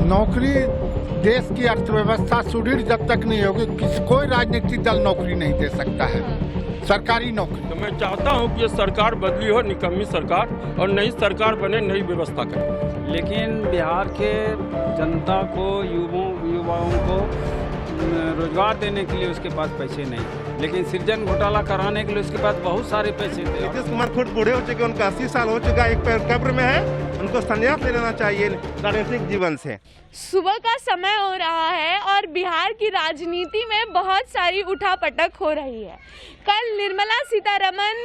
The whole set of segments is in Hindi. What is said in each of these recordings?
नौकरी देश की अर्थव्यवस्था सुदृढ़ जब तक नहीं होगी कोई राजनीतिक दल नौकरी नहीं दे सकता है, सरकारी नौकरी। तो मैं चाहता हूं कि ये सरकार बदली हो, निकम्मी सरकार, और नई सरकार बने, नई व्यवस्था करे। लेकिन बिहार के जनता को, युवाओं को रोजगार देने के लिए उसके पास पैसे नहीं, लेकिन सृजन घोटाला कराने के लिए उसके पास बहुत सारे पैसे थे। नीतीश कुमार खुद बूढ़े हो चुके, उनका 80 साल हो चुका, एक पैर कब्र में है, उनको संन्यास ले लेना चाहिए राजनीतिक जीवन से। सुबह का समय हो रहा है और बिहार की राजनीति में बहुत सारी उठापटक हो रही है। कल निर्मला सीतारमण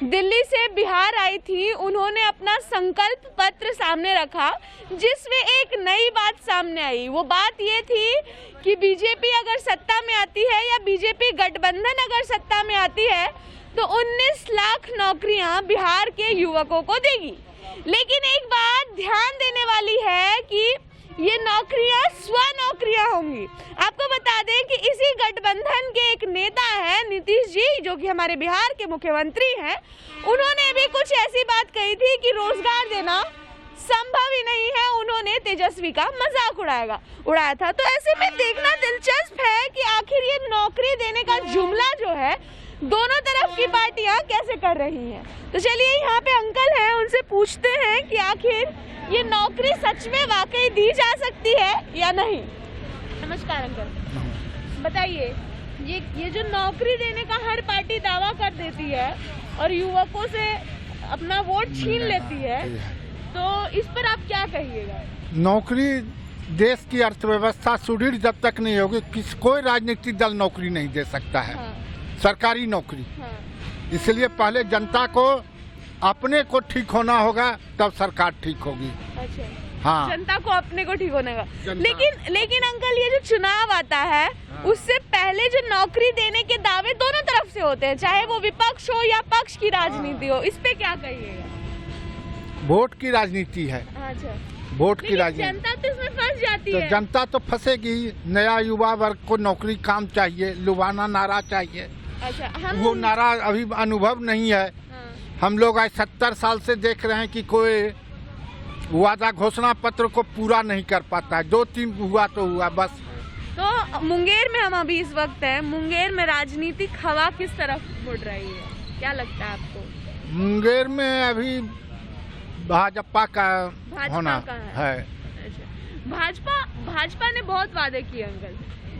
दिल्ली से बिहार आई थी, उन्होंने अपना संकल्प पत्र सामने रखा जिसमें एक नई बात सामने आई। वो बात ये थी कि बीजेपी अगर सत्ता में आती है या बीजेपी गठबंधन अगर सत्ता में आती है तो 19 लाख नौकरियां बिहार के युवकों को देगी। लेकिन एक बात ध्यान देने वाली है कि ये नौकरियां स्व नौकरियां होंगी। आपको बता दें कि इसी गठबंधन के एक नेता है नीतीश जी, जो कि हमारे बिहार के मुख्यमंत्री हैं, उन्होंने भी कुछ ऐसी बात कही थी कि रोजगार देना संभव ही नहीं है। उन्होंने तेजस्वी का मजाक उड़ाया था। तो ऐसे में देखना दिलचस्प है कि आखिर ये नौकरी देने का जुमला जो है दोनों तरफ की पार्टियां कैसे कर रही हैं। तो चलिए यहाँ पे अंकल हैं, उनसे पूछते हैं कि आखिर ये नौकरी सच में वाकई दी जा सकती है या नहीं। नमस्कार अंकल, बताइए ये जो नौकरी देने का हर पार्टी दावा कर देती है और युवकों से अपना वोट छीन लेती है, तो इस पर आप क्या कहिएगा? नौकरी देश की अर्थव्यवस्था सुदृढ़ जब तक नहीं होगी कोई राजनीतिक दल नौकरी नहीं दे सकता है, सरकारी नौकरी। इसलिए पहले जनता को अपने को ठीक होना होगा, तब सरकार ठीक होगी। अच्छा, हाँ, जनता को अपने को ठीक होने का। लेकिन अंकल, ये जो चुनाव आता है उससे पहले जो नौकरी देने के दावे दोनों तरफ से होते हैं, चाहे वो विपक्ष हो या पक्ष की राजनीति हो, इस पे क्या कहिएगा? वोट की राजनीति है। अच्छा, वोट की राजनीति। जनता तो इसमें फंस जाती है। जनता तो फंसेगी। नया युवा वर्ग को नौकरी काम चाहिए, लुभाना नारा चाहिए। अच्छा, वो नारा अभी अनुभव नहीं है। हम लोग आज 70 साल से देख रहे हैं कि कोई वादा घोषणा पत्र को पूरा नहीं कर पाता है। 2-3 हुआ तो हुआ बस। तो मुंगेर में हम अभी इस वक्त हैं, मुंगेर में राजनीतिक हवा किस तरफ मुड़ रही है, क्या लगता है आपको? मुंगेर में अभी भाजपा का होना है। अच्छा, भाजपा ने बहुत वादे किए अंकल,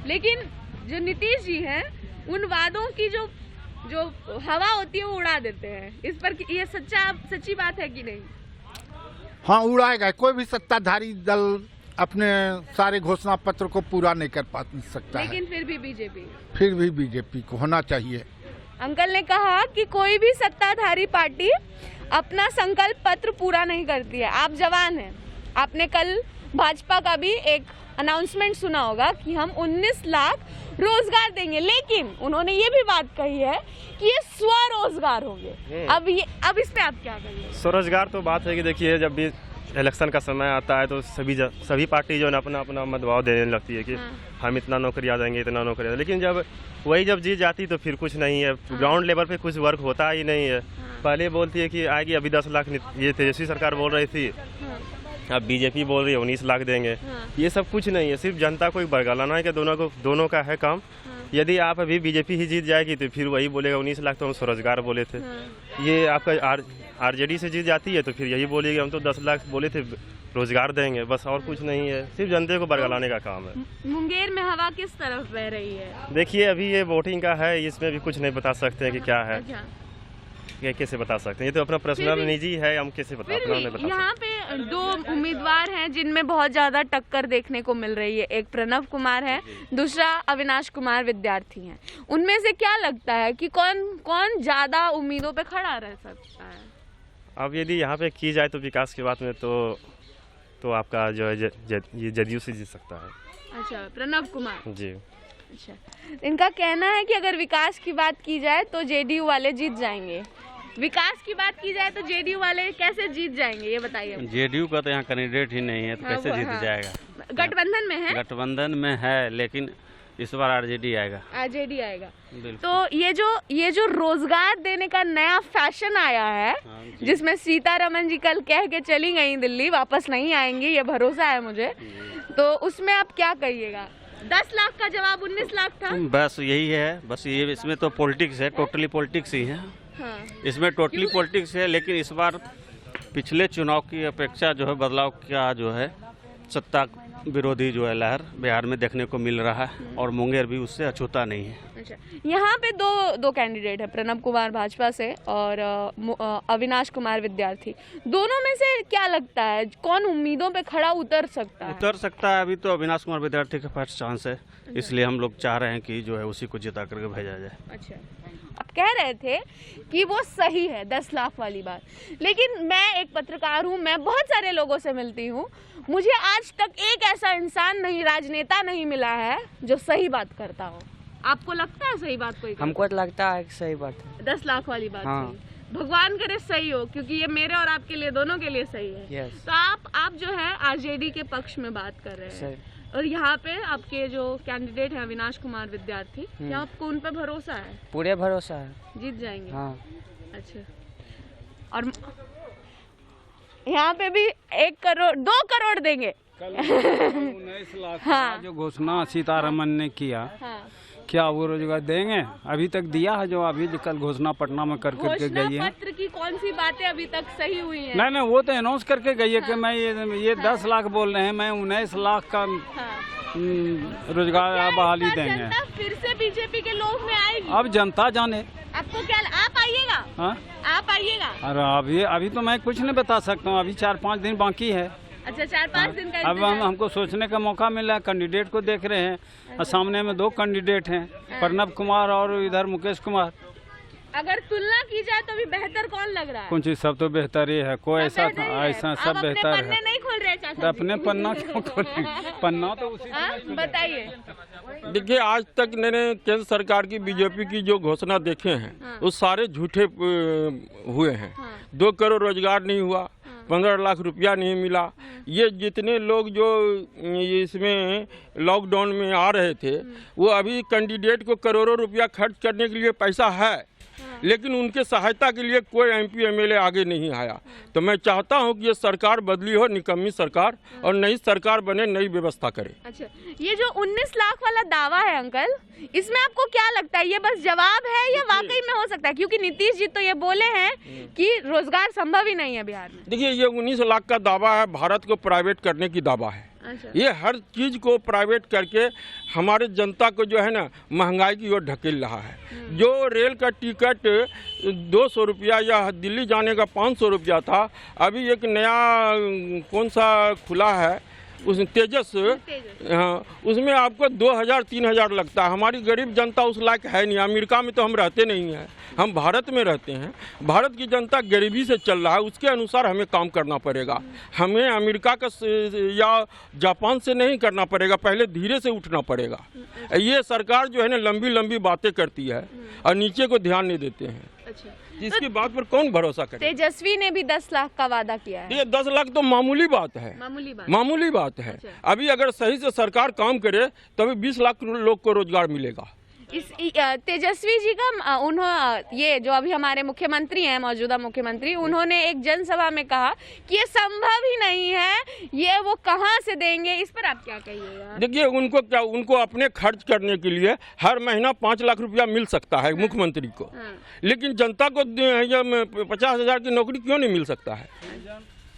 लेकिन जो नीतीश जी हैं उन वादों की जो हवा होती है वो उड़ा देते हैं। इस पर ये सच्ची बात है कि नहीं? हाँ, उड़ाएगा। कोई भी सत्ताधारी दल अपने सारे घोषणा पत्र को पूरा नहीं कर पा सकता है। लेकिन फिर भी बीजेपी को होना चाहिए। अंकल ने कहा कि कोई भी सत्ताधारी पार्टी अपना संकल्प पत्र पूरा नहीं करती है। आप जवान हैं, आपने कल भाजपा का भी एक अनाउंसमेंट सुना होगा कि हम 19 लाख रोजगार देंगे, लेकिन उन्होंने ये भी बात कही है कि ये स्वरोजगार होंगे। अब इस पे आप क्या कहेंगे? स्वरोजगार तो बात है कि देखिए, जब भी इलेक्शन का समय आता है तो सभी पार्टी जो है अपना अपना मतभाव देने लगती है कि हम इतना नौकरी आ जाएंगे, इतना नौकरी आ, लेकिन जब जीत जाती तो फिर कुछ नहीं है। ग्राउंड लेवल पे कुछ वर्क होता ही नहीं है। पहले बोलती है कि आएगी, अभी 10 लाख ये तेजस्वी सरकार बोल रही थी, अब बीजेपी बोल रही है 19 लाख देंगे। ये सब कुछ नहीं है, सिर्फ जनता को एक बरगलाना है कि दोनों का है काम। यदि आप अभी बीजेपी ही जीत जाएगी तो फिर वही बोलेगा 19 लाख तो हम स्वरोजगार बोले थे। ये आपका आरजेडी से जीत जाती है तो फिर यही बोलेगी हम तो 10 लाख बोले थे रोजगार देंगे, बस और कुछ नहीं है, सिर्फ जनता को बरगलाने का काम है। मुंगेर में हवा किस तरफ बह रही है? देखिए, अभी ये वोटिंग का है, इसमें भी कुछ नहीं बता सकते हैं कि क्या है। ये कैसे बता सकते हैं, ये तो अपना पर्सनल निजी है, हम कैसे बता सकते हैं। यहाँ पे 2 उम्मीदवार हैं जिनमें बहुत ज्यादा टक्कर देखने को मिल रही है। एक प्रणव कुमार है, दूसरा अविनाश कुमार विद्यार्थी हैं। उनमें से क्या लगता है कि कौन ज्यादा उम्मीदों पे खड़ा रह सकता है? अब यदि यहाँ पे की जाए तो विकास की बात में तो आपका जो है ये जदयू से जीत सकता है। अच्छा, प्रणव कुमार जी। अच्छा, इनका कहना है कि अगर विकास की बात की जाए तो जेडीयू वाले जीत जाएंगे। विकास की बात की जाए तो जेडीयू वाले कैसे जीत जाएंगे, ये बताइए। जेडीयू का तो यहाँ कैंडिडेट ही नहीं है तो कैसे जीत जाएगा? गठबंधन में है? गठबंधन में है, लेकिन इस बार आरजेडी आएगा। आरजेडी आएगा। बिल्कुल। तो ये जो रोजगार देने का नया फैशन आया है, जिसमें सीतारमन जी कल कह के चली गई दिल्ली, वापस नहीं आएंगी, ये भरोसा है मुझे, तो उसमें आप क्या कहिएगा? 10 लाख का जवाब 19 लाख था। बस यही है, बस ये इसमें तो पॉलिटिक्स है, टोटली पॉलिटिक्स ही है। हाँ। इसमें टोटली पॉलिटिक्स है, लेकिन इस बार पिछले चुनाव की अपेक्षा जो है बदलाव का जो है सत्ता विरोधी जो है लहर बिहार में देखने को मिल रहा है, और मुंगेर भी उससे अछूता नहीं है। अच्छा, यहाँ पे दो कैंडिडेट है, प्रणब कुमार भाजपा से और अविनाश कुमार विद्यार्थी। दोनों में से क्या लगता है कौन उम्मीदों पे खड़ा उतर सकता है? उतर सकता है। अभी तो अविनाश कुमार विद्यार्थी का फर्स्ट चांस है, इसलिए हम लोग चाह रहे हैं कि जो है उसी को जिता करके भेजा जाए। अच्छा, आप कह रहे थे कि वो सही है 10 लाख वाली बात, लेकिन मैं एक पत्रकार हूँ, मैं बहुत सारे लोगों से मिलती हूँ, मुझे आज तक एक ऐसा इंसान नहीं, राजनेता नहीं मिला है जो सही बात करता हो। आपको लगता है सही बात कोई? हमको लगता है कि सही बात है। 10 लाख वाली बात हाँ। सही। भगवान करे सही हो, क्योंकि ये मेरे और आपके लिए, दोनों के लिए सही है। यस। तो आप जो है आरजेडी के पक्ष में बात कर रहे हैं, सही। और यहाँ पे आपके जो कैंडिडेट है अविनाश कुमार विद्यार्थी, क्या आपको उन पे भरोसा है? पूरे भरोसा है, जीत जाएंगे? हाँ। अच्छा, और यहाँ पे भी 1 करोड़ 2 करोड़ देंगे। कल 19 लाख हाँ। जो घोषणा सीतारमन ने किया, हाँ। क्या वो रोजगार देंगे? अभी तक दिया है जो अभी कल घोषणा पटना में कर करके गई है। पत्र की कौन सी बातें अभी तक सही हुई हैं? नहीं, वो तो अनाउंस करके गई है कि मैं ये 10 लाख बोल रहे हैं, मैं 19 लाख का रोजगार बहाली देंगे। जनता फिर से बीजेपी के लोग में आएगी? अब जनता जाने। आपको क्या, आप आइएगा? हाँ, आप आइएगा? अरे अभी तो मैं कुछ नहीं बता सकता हूँ, अभी 4-5 दिन बाकी है। अच्छा, 4-5 दिन का अब हमको सोचने का मौका मिला है। कैंडिडेट को देख रहे हैं, और सामने में 2 कैंडिडेट हैं, प्रणब कुमार और इधर मुकेश कुमार। अगर तुलना की जाए तो भी बेहतर कौन लग रहा है? कौन चीज, सब तो बेहतर ही है, कोई ऐसा सब बेहतर है। पन्ने नहीं खोल रहे चाचा जी? अपने पन्ना क्यों खोलेंगे? पन्ना तो उसी बताइए। देखिए, आज तक मैंने केंद्र सरकार की, बीजेपी की जो घोषणा देखे हैं वो सारे झूठे हुए हैं। 2 करोड़ रोजगार नहीं हुआ, 15 लाख रुपया नहीं मिला। ये जितने लोग जो इसमें लॉकडाउन में आ रहे थे, वो अभी कैंडिडेट को करोड़ों रुपया खर्च करने के लिए पैसा है, लेकिन उनके सहायता के लिए कोई एमपी एमएलए आगे नहीं आया। तो मैं चाहता हूं कि ये सरकार बदली हो, निकम्मी सरकार, और नई सरकार बने, नई व्यवस्था करे। अच्छा, ये जो 19 लाख वाला दावा है अंकल, इसमें आपको क्या लगता है, ये बस जवाब है या वाकई में हो सकता है? क्योंकि नीतीश जी तो ये बोले हैं कि रोजगार संभव ही नहीं है बिहार में। देखिए, ये 19 लाख का दावा है, भारत को प्राइवेट करने की दावा है। अच्छा। ये हर चीज को प्राइवेट करके हमारे जनता को जो है ना महंगाई की ओर ढकेल रहा है। जो रेल का टिकट 200 रुपया या दिल्ली जाने का 500 रुपया था, अभी एक नया कौन सा खुला है उस तेजस, हाँ, उसमें आपको 2000-3000 लगता है। हमारी गरीब जनता उस लायक है नहीं। अमेरिका में तो हम रहते नहीं हैं, हम भारत में रहते हैं। भारत की जनता गरीबी से चल रहा है, उसके अनुसार हमें काम करना पड़ेगा। हमें अमेरिका का या जापान से नहीं करना पड़ेगा, पहले धीरे से उठना पड़ेगा। ये सरकार जो है ना लंबी लंबी बातें करती है और नीचे को ध्यान नहीं देते हैं। अच्छा, इसकी बात पर कौन भरोसा करे? तेजस्वी ने भी 10 लाख का वादा किया है। ये 10 लाख तो मामूली बात है, मामूली बात है। अभी अगर सही से सरकार काम करे तभी 20 लाख लोग को रोजगार मिलेगा। इस तेजस्वी जी का ये जो अभी हमारे मुख्यमंत्री हैं, मौजूदा मुख्यमंत्री, उन्होंने एक जनसभा में कहा कि ये संभव ही नहीं है, ये वो कहाँ से देंगे, इस पर आप क्या कहिएगा? देखिए, उनको अपने खर्च करने के लिए हर महीना 5 लाख रुपया मिल सकता है मुख्यमंत्री को, लेकिन जनता को 50,000 की नौकरी क्यों नहीं मिल सकता है?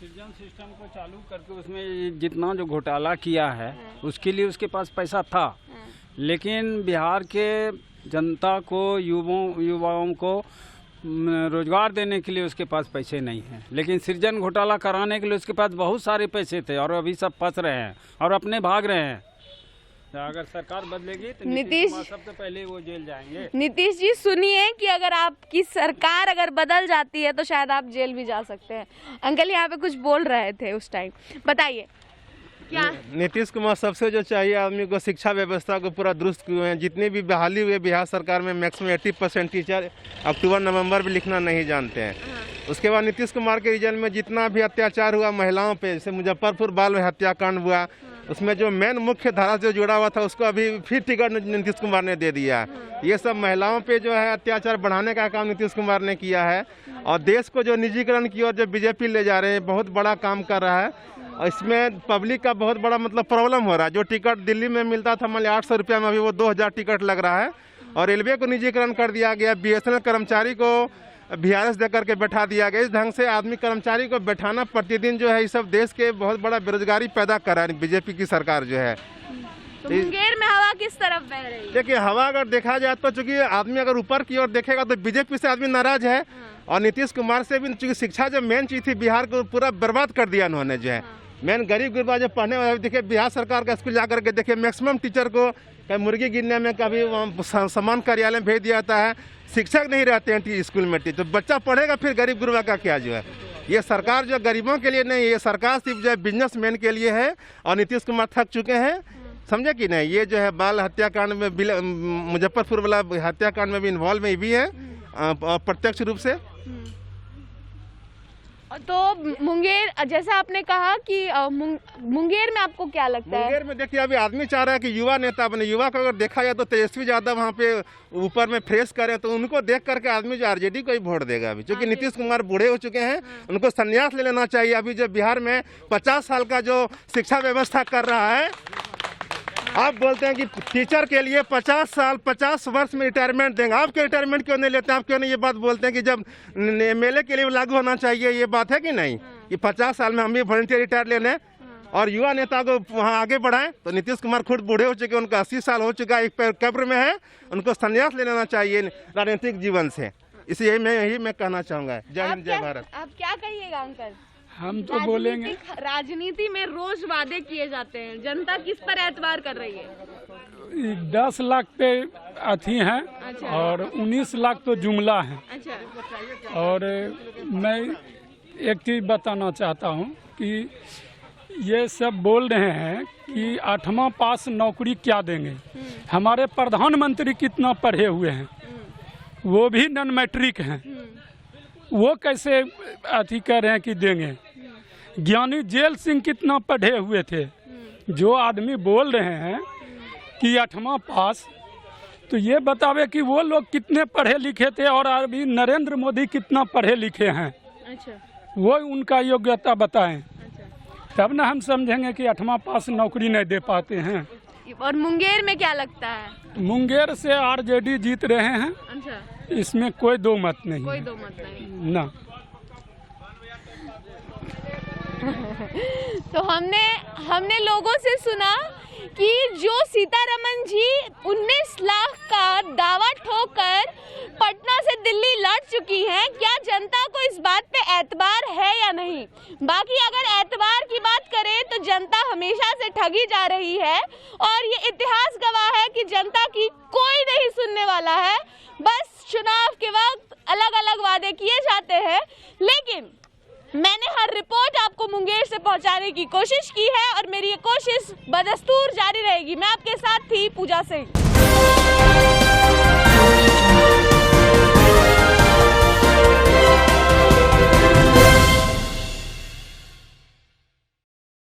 सृजन सिस्टम को चालू करके उसमें जितना जो घोटाला किया है उसके लिए उसके पास पैसा था, लेकिन बिहार के जनता को, युवाओं को रोजगार देने के लिए उसके पास पैसे नहीं हैं। लेकिन सृजन घोटाला कराने के लिए उसके पास बहुत सारे पैसे थे, और अभी सब फंस रहे हैं और अपने भाग रहे हैं। अगर सरकार बदलेगी तो नीतीश कुमार सबसे पहले वो जेल जाएंगे। नीतीश जी सुनिए कि अगर आपकी सरकार अगर बदल जाती है तो शायद आप जेल भी जा सकते हैं। अंकल यहाँ पे कुछ बोल रहे थे उस टाइम, बताइए क्या? नीतीश कुमार सबसे जो चाहिए आदमी को, शिक्षा व्यवस्था को पूरा दुरुस्त किए हैं। जितनी भी बहाली हुई बिहार सरकार में, मैक्सिमम 80% टीचर अक्टूबर नवंबर भी लिखना नहीं जानते हैं। उसके बाद नीतीश कुमार के रिजल्ट में जितना भी अत्याचार हुआ महिलाओं पे, जैसे मुजफ्फरपुर बाल हत्याकांड हुआ, उसमें जो मेन मुख्य धारा से जुड़ा हुआ था उसको अभी फिर टिकट नीतीश कुमार ने दे दिया है। ये सब महिलाओं पे जो है अत्याचार बढ़ाने का काम नीतीश कुमार ने किया है और देश को जो निजीकरण की ओर जो बीजेपी ले जा रहे हैं बहुत बड़ा काम कर रहा है। और इसमें पब्लिक का बहुत बड़ा मतलब प्रॉब्लम हो रहा है। जो टिकट दिल्ली में मिलता था मान लिया 800 रुपया में, अभी वो 2000 टिकट लग रहा है। और रेलवे को निजीकरण कर दिया गया, BSNL कर्मचारी को VRS दे करके बैठा दिया गया। इस ढंग से आदमी कर्मचारी को बैठाना प्रतिदिन जो है ये सब देश के बहुत बड़ा बेरोजगारी पैदा कर रहा है बीजेपी की सरकार जो है। तो मुंगेर में हवा किस तरफ बह रही है? देखिए हवा अगर देखा जाए तो चूंकि आदमी अगर ऊपर की ओर देखेगा तो बीजेपी से आदमी नाराज है और नीतीश कुमार से भी, चूंकि शिक्षा जो मेन चीज थी बिहार को पूरा बर्बाद कर दिया उन्होंने जो है। मेन गरीब गुरबा जो पढ़ने वाले देखिए बिहार सरकार का स्कूल जाकर के देखिए मैक्सिमम टीचर को कभी मुर्गी गिनने में, कभी समान कार्यालय में भेज दिया जाता है। शिक्षक नहीं रहते हैं स्कूल में, तो बच्चा पढ़ेगा फिर गरीब गुरबा का क्या जो है। ये सरकार जो गरीबों के लिए नहीं, ये सरकार सिर्फ जो है बिजनेसमैन के लिए है और नीतीश कुमार थक चुके हैं, समझे कि नहीं। ये जो है बाल हत्याकांड में मुजफ्फरपुर वाला हत्याकांड में भी इन्वॉल्व भी है प्रत्यक्ष रूप से। तो मुंगेर, जैसा आपने कहा कि मुंगेर में आपको क्या लगता है? मुंगेर में देखिए अभी आदमी चाह रहा है कि युवा नेता बने। युवा को अगर देखा जाए तो तेजस्वी यादव वहाँ पे ऊपर में फ्रेश करें तो उनको देख करके आदमी जो RJD को ही वोट देगा अभी, क्योंकि नीतीश कुमार बूढ़े हो चुके हैं। उनको संन्यास ले लेना चाहिए। अभी जो बिहार में 50 साल का जो शिक्षा व्यवस्था कर रहा है, आप बोलते हैं कि टीचर के लिए 50 वर्ष में रिटायरमेंट देंगे। आप क्यों रिटायरमेंट क्यों नहीं लेते हैं? आप क्यों नहीं ये बात बोलते हैं कि जब MLA के लिए लागू होना चाहिए? ये बात है कि नहीं कि 50 साल में हम भी वॉलंटियर रिटायर ले लें और युवा नेता को वहाँ आगे बढ़ाएं। तो नीतीश कुमार खुद बूढ़े हो चुके, उनका 80 साल हो चुका है, एक पैर कब्र में है, उनको संन्यास ले लेना चाहिए राजनीतिक जीवन से। इसलिए मैं कहना चाहूँगा। जय हिंद जय भारत। आप क्या कहिएगा अंकल? हम तो बोलेंगे राजनीति में रोज वादे किए जाते हैं, जनता किस पर एतबार कर रही है? 10 लाख पे अथी हैं। अच्छा। और 19 लाख तो जुमला है। अच्छा। और मैं एक चीज़ बताना चाहता हूँ कि ये सब बोल रहे हैं कि 8वां पास नौकरी क्या देंगे। हमारे प्रधानमंत्री कितना पढ़े हुए हैं, वो भी नॉन मैट्रिक हैं, वो कैसे अथी कर रहे हैं कि देंगे। ज्ञानी जेल सिंह कितना पढ़े हुए थे। जो आदमी बोल रहे हैं कि 8वां पास, तो ये बतावे कि वो लोग कितने पढ़े लिखे थे और अभी नरेंद्र मोदी कितना पढ़े लिखे हैं। अच्छा। वो उनका योग्यता बताएं। अच्छा। तब ना हम समझेंगे कि 8वां पास नौकरी नहीं दे पाते हैं। और मुंगेर में क्या लगता है? मुंगेर से RJD जीत रहे हैं। अच्छा। इसमें कोई दो मत नहीं। कोई दो मत नहीं ना। तो हमने लोगों से सुना कि जो सीतारमन जी 19 लाख का दावा ठोकर पटना से दिल्ली लौट चुकी हैं, क्या जनता को इस बात पे एतबार है या नहीं? बाकी अगर एतबार की बात करें तो जनता हमेशा से ठगी जा रही है और ये इतिहास गवाह है कि जनता की कोई नहीं सुनने वाला है। बस चुनाव के वक्त अलग अलग वादे किए जाते हैं, लेकिन मैंने हर रिपोर्ट आपको मुंगेर से पहुंचाने की कोशिश की है और मेरी ये कोशिश बदस्तूर जारी रहेगी। मैं आपके साथ थी पूजा सिंह।